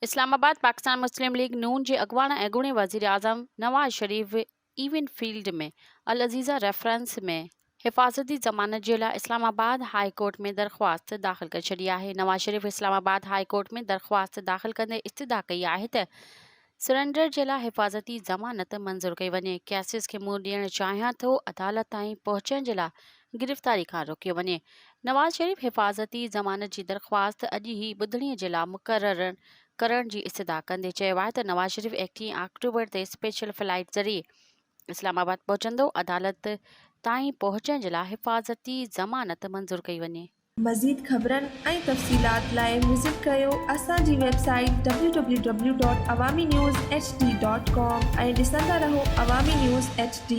इस्लामाबाद पाकिस्तान मुस्लिम league नून जे अगवान ऐं वज़ीर आज़म Nawaz Sharif even field में अल अज़ीज़ा रेफरेंस में हिफ़ाज़ती ज़मानत जे लाइ इस्लामाबाद हाई कोर्ट में दरख़्वास्त दाख़िल करे छॾी आहे। नवाज़ शरीफ इस्लामाबाद हाई कोर्ट में दरख़्वास्त दाख़िल कंदे इस्तदा कई आहे त सरेंडर जे लाइ हिफ़ाज़ती ज़मानत मंज़ूर कई वञे। केसिस खे मुंहुं ॾियणु चाहियां थो अदालत ताईं पहुचण जे लाइ गिरफ़्तारी खां रोकियो वञे। नवाज़ शरीफ हिफ़ाज़ती ज़मानत जी दरख़्वास्त अॼु ई ॿुधणीअ जे लाइ मुक़ररु करण जी इस्तदा कंदे चयो आहे त नवाज़ शरीफ 31 अक्टूबर ते स्पेशल फ्लाइट ज़रिए इस्लामाबाद पहुचंदो। अदालत ताईं पहुचण जे लाइ हिफ़ाज़ती ज़मानत मंज़ूर कई वञे। मज़ीद ख़बरनि ऐं तफ़सीलात लाइ विज़िट कयो असांजी वेबसाइट www.awamiNewsHD.com ऐं ॾिसंदा रहो अवामी न्यूज़ HD।